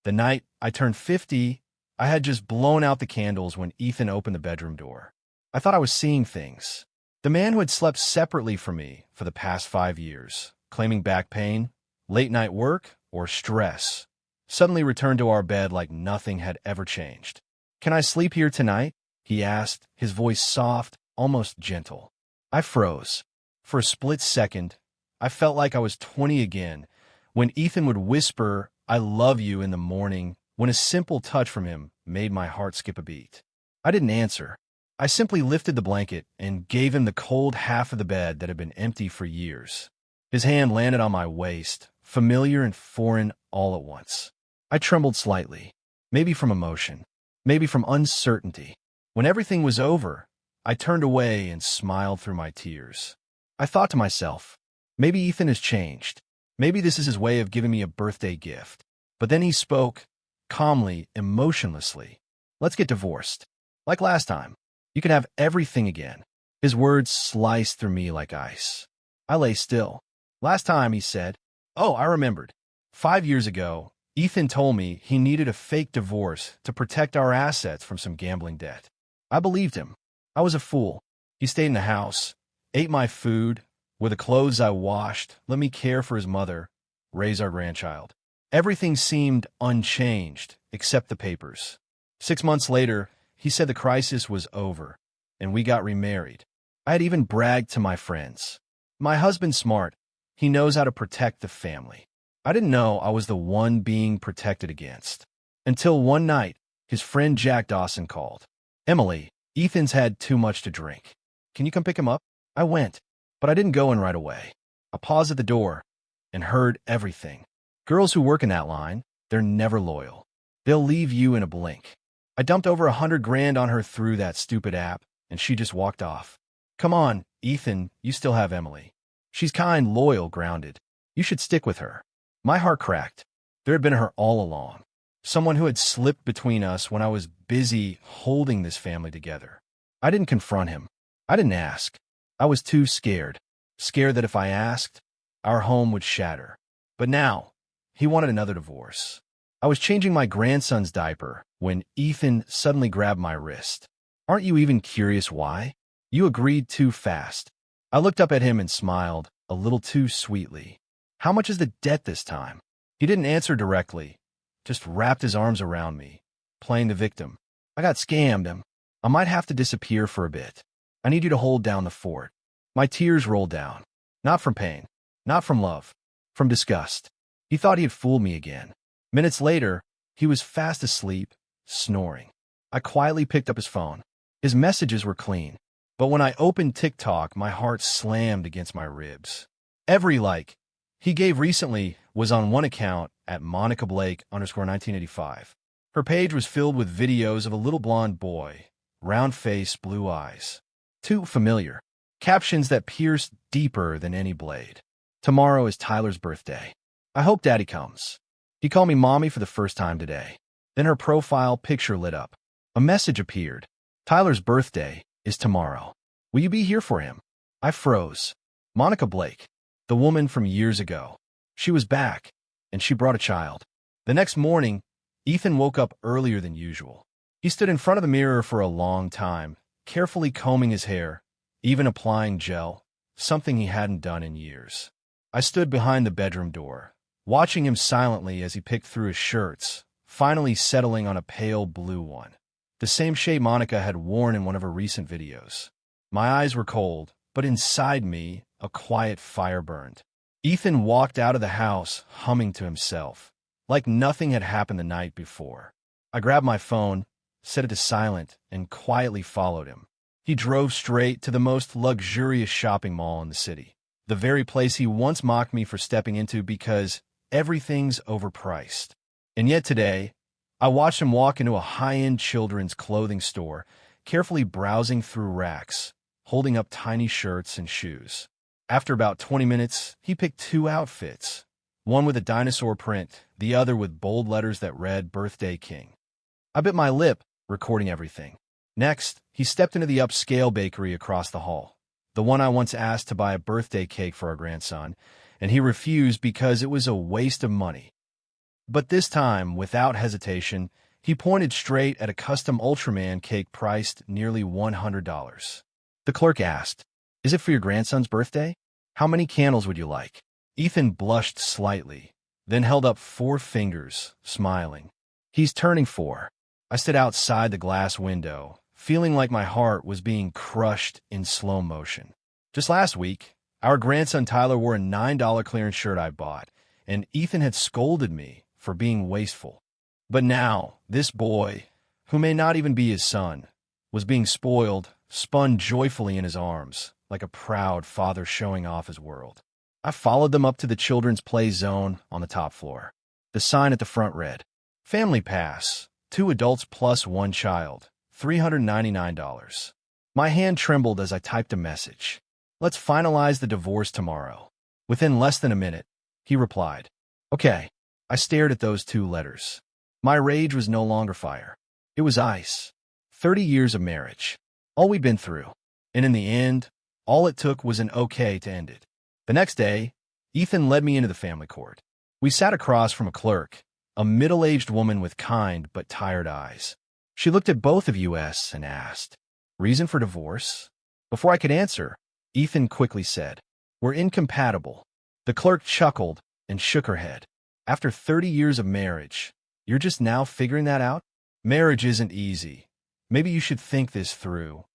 The night I turned 50, I had just blown out the candles when Ethan opened the bedroom door. I thought I was seeing things. The man who had slept separately from me for the past 5 years, claiming back pain, late-night work, or stress, suddenly returned to our bed like nothing had ever changed. "Can I sleep here tonight?" he asked, his voice soft, almost gentle. I froze. For a split second, I felt like I was 20 again, when Ethan would whisper, "I love you," in the morning, when a simple touch from him made my heart skip a beat. I didn't answer. I simply lifted the blanket and gave him the cold half of the bed that had been empty for years. His hand landed on my waist, familiar and foreign all at once. I trembled slightly, maybe from emotion, maybe from uncertainty. When everything was over, I turned away and smiled through my tears. I thought to myself, maybe Ethan has changed. Maybe this is his way of giving me a birthday gift. But then he spoke, calmly, emotionlessly. "Let's get divorced. Like last time. You can have everything again." His words sliced through me like ice. I lay still. "Last time," he said. "Oh, I remembered. 5 years ago, Ethan told me he needed a fake divorce to protect our assets from some gambling debt. I believed him. I was a fool. He stayed in the house, ate my food, wore the clothes I washed, let me care for his mother, raise our grandchild. Everything seemed unchanged, except the papers. 6 months later, he said the crisis was over, and we got remarried. I had even bragged to my friends. My husband's smart. He knows how to protect the family. I didn't know I was the one being protected against. Until one night, his friend Jack Dawson called. "Emily, Ethan's had too much to drink. Can you come pick him up?" I went, but I didn't go in right away. I paused at the door and heard everything. Girls who work in that line, they're never loyal. They'll leave you in a blink. I dumped over 100 grand on her through that stupid app, and she just walked off. "Come on, Ethan, you still have Emily. She's kind, loyal, grounded. You should stick with her." My heart cracked. There had been her all along. Someone who had slipped between us when I was busy holding this family together. I didn't confront him. I didn't ask. I was too scared. Scared that if I asked, our home would shatter. But now, he wanted another divorce. I was changing my grandson's diaper when Ethan suddenly grabbed my wrist. "Aren't you even curious why? You agreed too fast." I looked up at him and smiled, a little too sweetly. "How much is the debt this time?" He didn't answer directly, just wrapped his arms around me, playing the victim. "I got scammed. I might have to disappear for a bit. I need you to hold down the fort." My tears rolled down. Not from pain, not from love, from disgust. He thought he had fooled me again. Minutes later, he was fast asleep, snoring. I quietly picked up his phone. His messages were clean, but when I opened TikTok, my heart slammed against my ribs. Every like he gave recently was on one account at Monica_Blake_1985. Her page was filled with videos of a little blonde boy, round face, blue eyes. Too familiar. Captions that pierced deeper than any blade. "Tomorrow is Tyler's birthday. I hope Daddy comes." He called me Mommy for the first time today. Then her profile picture lit up. A message appeared. "Tyler's birthday is tomorrow. Will you be here for him?" I froze. Monica Blake, the woman from years ago. She was back, and she brought a child. The next morning, Ethan woke up earlier than usual. He stood in front of the mirror for a long time, carefully combing his hair, even applying gel, something he hadn't done in years. I stood behind the bedroom door, watching him silently as he picked through his shirts, finally settling on a pale blue one, the same shade Monica had worn in one of her recent videos. My eyes were cold, but inside me, a quiet fire burned. Ethan walked out of the house, humming to himself, like nothing had happened the night before. I grabbed my phone, set it to silent, and quietly followed him. He drove straight to the most luxurious shopping mall in the city, the very place he once mocked me for stepping into because everything's overpriced. And yet today, I watched him walk into a high-end children's clothing store, carefully browsing through racks, holding up tiny shirts and shoes. After about 20 minutes, he picked 2 outfits, one with a dinosaur print, the other with bold letters that read "Birthday King." I bit my lip, recording everything. Next, he stepped into the upscale bakery across the hall, the one I once asked to buy a birthday cake for our grandson, and he refused because it was a waste of money. But this time, without hesitation, he pointed straight at a custom Ultraman cake priced nearly $100. The clerk asked, "Is it for your grandson's birthday? How many candles would you like?" Ethan blushed slightly, then held up 4 fingers, smiling. "He's turning 4. I stood outside the glass window, feeling like my heart was being crushed in slow motion. Just last week, our grandson Tyler wore a $9 clearance shirt I bought, and Ethan had scolded me for being wasteful. But now, this boy, who may not even be his son, was being spoiled, spun joyfully in his arms, like a proud father showing off his world. I followed them up to the children's play zone on the top floor. The sign at the front read, "Family Pass, 2 adults plus 1 child, $399. My hand trembled as I typed a message. "Let's finalize the divorce tomorrow." Within less than a minute, he replied, "Okay." I stared at those 2 letters. My rage was no longer fire. It was ice. 30 years of marriage. All we'd been through. And in the end, all it took was an okay to end it. The next day, Ethan led me into the family court. We sat across from a clerk, a middle-aged woman with kind but tired eyes. She looked at both of us and asked, "Reason for divorce?" Before I could answer, Ethan quickly said, "We're incompatible." The clerk chuckled and shook her head. "After 30 years of marriage, you're just now figuring that out? Marriage isn't easy. Maybe you should think this through."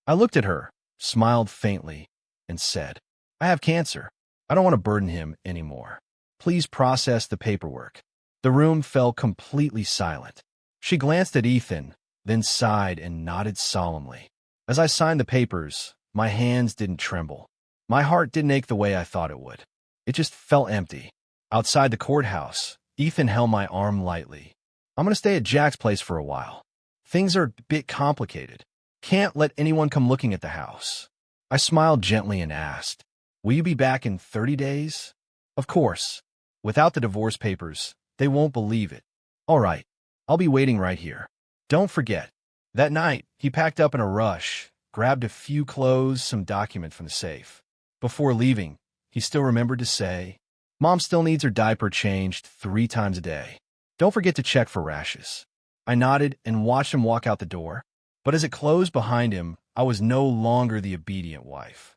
I looked at her, smiled faintly, and said, "I have cancer. I don't want to burden him anymore. Please process the paperwork." The room fell completely silent. She glanced at Ethan, then sighed and nodded solemnly. As I signed the papers, my hands didn't tremble. My heart didn't ache the way I thought it would. It just felt empty. Outside the courthouse, Ethan held my arm lightly. "I'm going to stay at Jack's place for a while. Things are a bit complicated. Can't let anyone come looking at the house." I smiled gently and asked, "Will you be back in 30 days? "Of course. Without the divorce papers, they won't believe it." "All right. I'll be waiting right here. Don't forget." That night, he packed up in a rush, grabbed a few clothes, some documents from the safe. Before leaving, he still remembered to say, "Mom still needs her diaper changed 3 times a day. Don't forget to check for rashes." I nodded and watched him walk out the door, but as it closed behind him, I was no longer the obedient wife.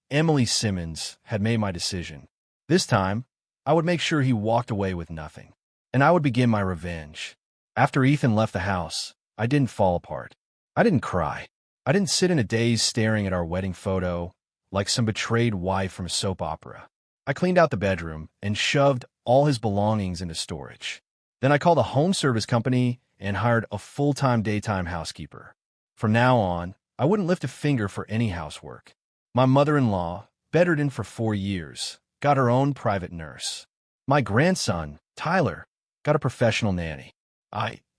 Emily Simmons, had made my decision. This time, I would make sure he walked away with nothing, and I would begin my revenge. After Ethan left the house, I didn't fall apart. I didn't cry. I didn't sit in a daze staring at our wedding photo like some betrayed wife from a soap opera. I cleaned out the bedroom and shoved all his belongings into storage. Then I called a home service company and hired a full-time daytime housekeeper. From now on, I wouldn't lift a finger for any housework. My mother-in-law, bedridden for 4 years, got her own private nurse. My grandson, Tyler, got a professional nanny.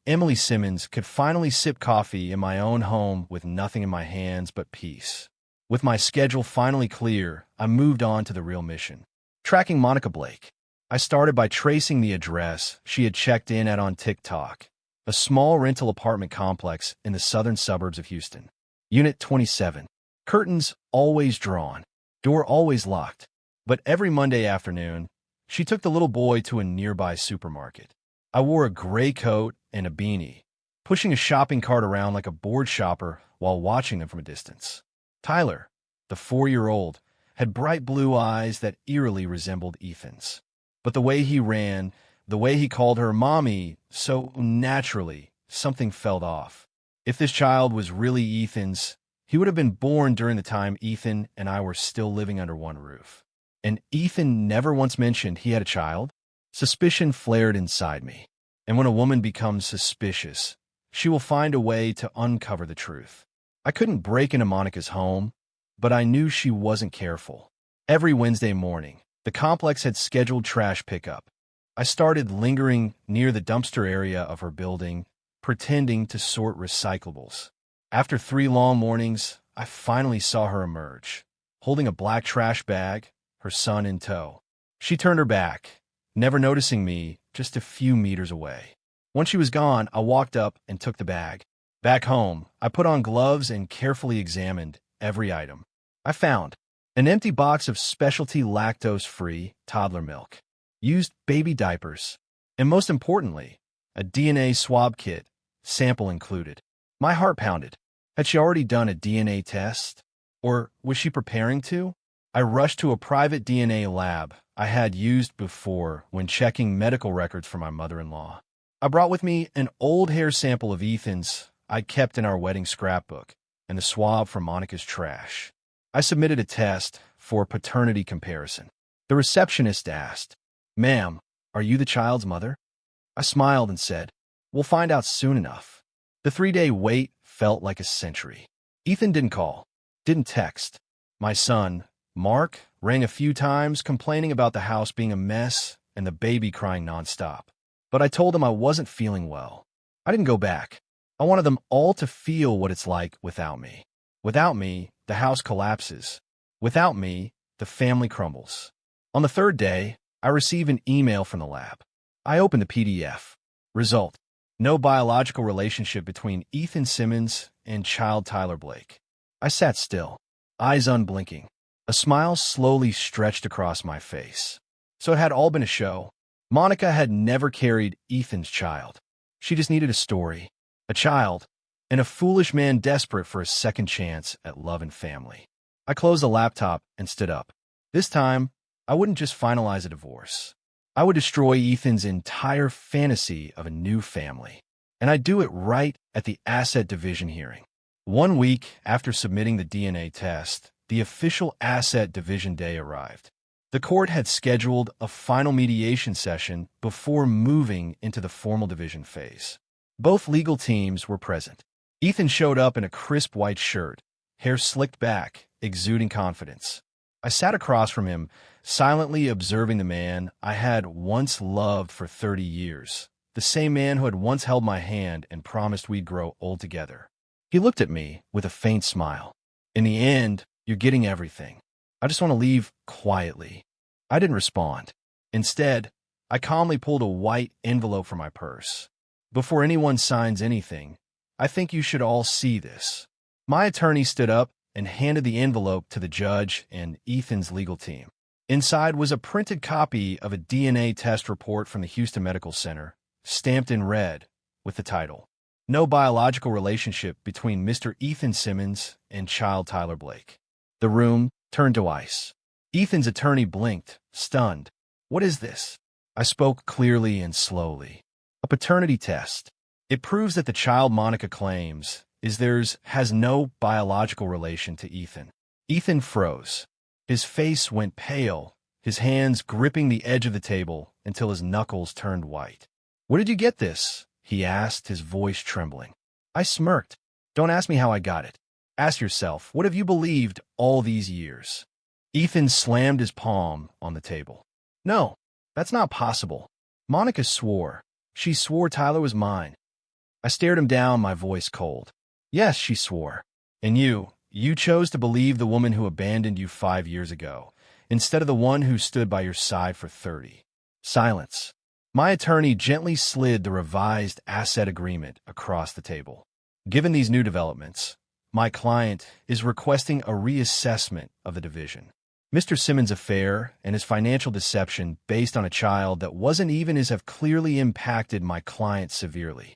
Emily Simmons, could finally sip coffee in my own home with nothing in my hands but peace. With my schedule finally clear, I moved on to the real mission. Tracking Monica Blake. I started by tracing the address she had checked in at on TikTok, a small rental apartment complex in the southern suburbs of Houston. Unit 27. Curtains always drawn, door always locked. But every Monday afternoon, she took the little boy to a nearby supermarket. I wore a gray coat and a beanie, pushing a shopping cart around like a bored shopper while watching them from a distance. Tyler, the 4-year-old, had bright blue eyes that eerily resembled Ethan's. But the way he ran, the way he called her Mommy, so naturally, something felt off. If this child was really Ethan's, he would have been born during the time Ethan and I were still living under one roof. And Ethan never once mentioned he had a child? Suspicion flared inside me. And when a woman becomes suspicious, she will find a way to uncover the truth. I couldn't break into Monica's home, but I knew she wasn't careful. Every Wednesday morning, the complex had scheduled trash pickup. I started lingering near the dumpster area of her building, pretending to sort recyclables. After 3 long mornings, I finally saw her emerge, holding a black trash bag, her son in tow. She turned her back, never noticing me just a few meters away. Once she was gone, I walked up and took the bag. Back home, I put on gloves and carefully examined every item. I found an empty box of specialty lactose-free toddler milk, used baby diapers, and most importantly, a DNA swab kit, sample included. My heart pounded. Had she already done a DNA test? Or was she preparing to? I rushed to a private DNA lab I had used before when checking medical records for my mother-in-law. I brought with me an old hair sample of Ethan's I'd kept in our wedding scrapbook and the swab from Monica's trash. I submitted a test for paternity comparison. The receptionist asked, "Ma'am, are you the child's mother?" I smiled and said, "We'll find out soon enough." The 3-day wait felt like a century. Ethan didn't call, didn't text. My son, Mark, rang a few times complaining about the house being a mess and the baby crying nonstop. But I told him I wasn't feeling well. I didn't go back. I wanted them all to feel what it's like without me. Without me, the house collapses. Without me, the family crumbles. On the 3rd day, I received an email from the lab. I opened the PDF. Result: no biological relationship between Ethan Simmons and child Tyler Blake. I sat still, eyes unblinking. A smile slowly stretched across my face. So it had all been a show. Monica had never carried Ethan's child. She just needed a story, a child, and a foolish man desperate for a second chance at love and family. I closed the laptop and stood up. This time, I wouldn't just finalize a divorce. I would destroy Ethan's entire fantasy of a new family. And I'd do it right at the asset division hearing. 1 week after submitting the DNA test, the official asset division day arrived. The court had scheduled a final mediation session before moving into the formal division phase. Both legal teams were present. Ethan showed up in a crisp white shirt, hair slicked back, exuding confidence. I sat across from him, silently observing the man I had once loved for 30 years, the same man who had once held my hand and promised we'd grow old together. He looked at me with a faint smile. "In the end, you're getting everything. I just want to leave quietly." I didn't respond. Instead, I calmly pulled a white envelope from my purse. "Before anyone signs anything, I think you should all see this." My attorney stood up and handed the envelope to the judge and Ethan's legal team. Inside was a printed copy of a DNA test report from the Houston Medical Center, stamped in red, with the title, "No biological relationship between Mr. Ethan Simmons and child Tyler Blake." The room turned to ice. Ethan's attorney blinked, stunned. "What is this?" I spoke clearly and slowly. "A paternity test. It proves that the child Monica claims is theirs has no biological relation to Ethan." Ethan froze. His face went pale, his hands gripping the edge of the table until his knuckles turned white. "Where did you get this?" he asked, his voice trembling. I smirked. "Don't ask me how I got it. Ask yourself, what have you believed all these years?" Ethan slammed his palm on the table. "No, that's not possible. Monica swore. She swore Tyler was mine." I stared him down, my voice cold. "Yes, she swore. And you chose to believe the woman who abandoned you 5 years ago, instead of the one who stood by your side for 30. Silence. My attorney gently slid the revised asset agreement across the table. "Given these new developments, my client is requesting a reassessment of the division. Mr. Simmons' affair and his financial deception based on a child that wasn't even his have clearly impacted my client severely."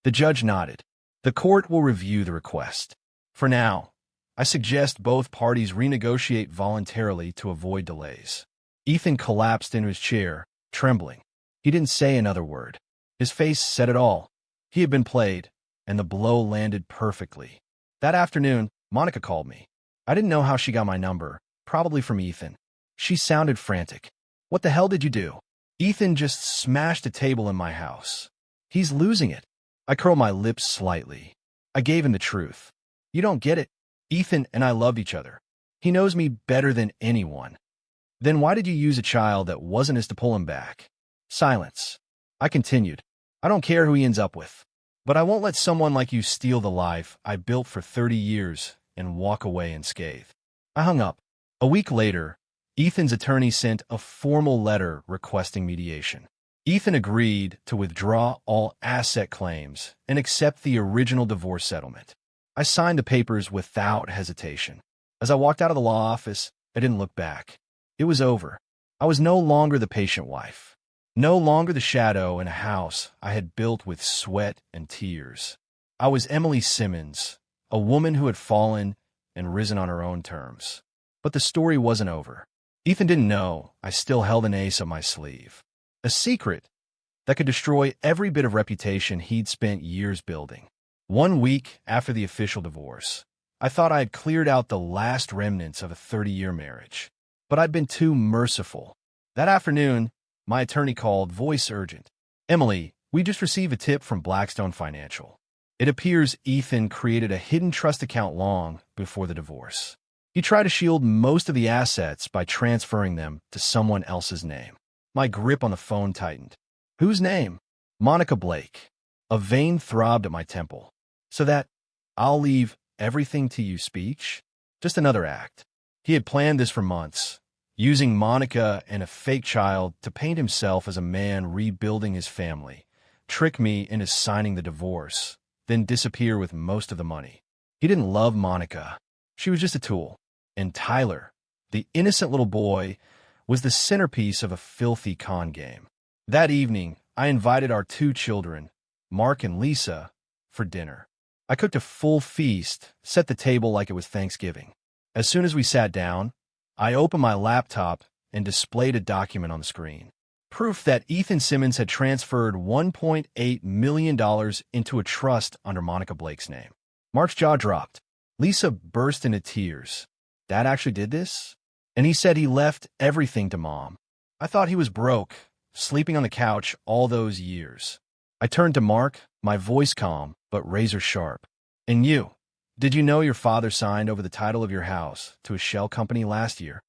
The judge nodded. "The court will review the request. For now, I suggest both parties renegotiate voluntarily to avoid delays." Ethan collapsed into his chair, trembling. He didn't say another word. His face said it all. He had been played, and the blow landed perfectly. That afternoon, Monica called me. I didn't know how she got my number, probably from Ethan. She sounded frantic. "What the hell did you do?" "Ethan just smashed a table in my house. He's losing it." I curled my lips slightly. I gave him the truth. "You don't get it. Ethan and I loved each other. He knows me better than anyone." "Then why did you use a child that wasn't his to pull him back?" Silence. I continued. "I don't care who he ends up with. But I won't let someone like you steal the life I built for 30 years and walk away unscathed." I hung up. A week later, Ethan's attorney sent a formal letter requesting mediation. Ethan agreed to withdraw all asset claims and accept the original divorce settlement. I signed the papers without hesitation. As I walked out of the law office, I didn't look back. It was over. I was no longer the patient wife. No longer the shadow in a house I had built with sweat and tears. I was Emily Simmons, a woman who had fallen and risen on her own terms. But the story wasn't over. Ethan didn't know I still held an ace up my sleeve. A secret that could destroy every bit of reputation he'd spent years building. 1 week after the official divorce, I thought I had cleared out the last remnants of a 30-year marriage. But I'd been too merciful. That afternoon, my attorney called, voice urgent. Emily, we just received a tip from Blackstone Financial. It appears Ethan created a hidden trust account long before the divorce. He tried to shield most of the assets by transferring them to someone else's name. My grip on the phone tightened. Whose name? Monica Blake. A vein throbbed at my temple. So that I'll leave everything to you speech? Just another act. He had planned this for months, using Monica and a fake child to paint himself as a man rebuilding his family, trick me into signing the divorce, then disappear with most of the money. He didn't love Monica. She was just a tool. And Tyler, the innocent little boy, was the centerpiece of a filthy con game. That evening, I invited our 2 children, Mark and Lisa, for dinner. I cooked a full feast, set the table like it was Thanksgiving. As soon as we sat down, I opened my laptop and displayed a document on the screen. Proof that Ethan Simmons had transferred $1.8 million into a trust under Monica Blake's name. Mark's jaw dropped. Lisa burst into tears. Dad actually did this? And he said he left everything to Mom. I thought he was broke, sleeping on the couch all those years. I turned to Mark, my voice calm, but razor sharp. And you? Did you know your father signed over the title of your house to a shell company last year?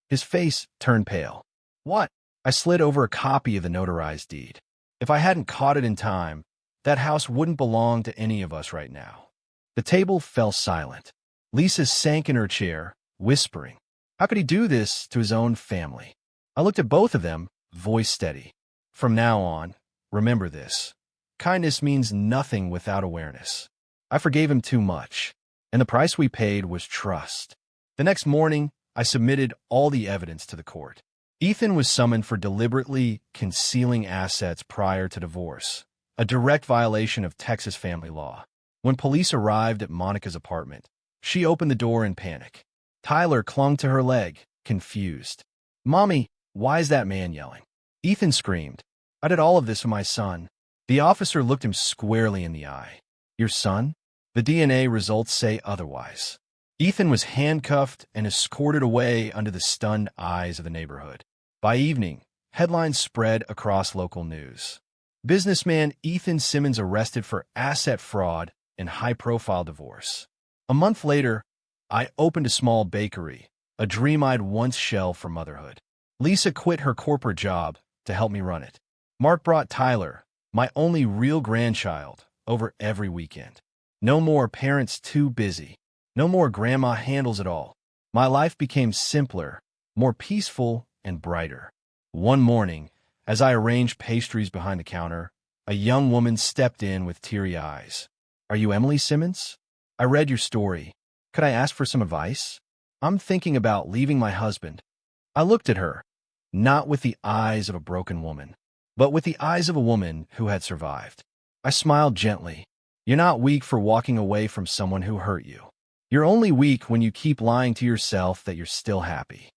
His face turned pale. What? I slid over a copy of the notarized deed. If I hadn't caught it in time, that house wouldn't belong to any of us right now. The table fell silent. Lisa sank in her chair, whispering, how could he do this to his own family? I looked at both of them, voice steady. From now on, remember this. Kindness means nothing without awareness. I forgave him too much, and the price we paid was trust. The next morning, I submitted all the evidence to the court. Ethan was summoned for deliberately concealing assets prior to divorce, a direct violation of Texas family law. When police arrived at Monica's apartment, she opened the door in panic. Tyler clung to her leg, confused. Mommy, why is that man yelling? Ethan screamed. I did all of this for my son. The officer looked him squarely in the eye. Your son? The DNA results say otherwise. Ethan was handcuffed and escorted away under the stunned eyes of the neighborhood. By evening, headlines spread across local news. Businessman Ethan Simmons arrested for asset fraud and high-profile divorce. A month later, I opened a small bakery, a dream I'd once shelved for motherhood. Lisa quit her corporate job to help me run it. Mark brought Tyler, my only real grandchild, over every weekend. No more parents too busy. No more grandma handles it all. My life became simpler, more peaceful, and brighter. One morning, as I arranged pastries behind the counter, a young woman stepped in with teary eyes. Are you Emily Simmons? I read your story. Could I ask for some advice? I'm thinking about leaving my husband. I looked at her, not with the eyes of a broken woman, but with the eyes of a woman who had survived. I smiled gently. You're not weak for walking away from someone who hurt you. You're only weak when you keep lying to yourself that you're still happy.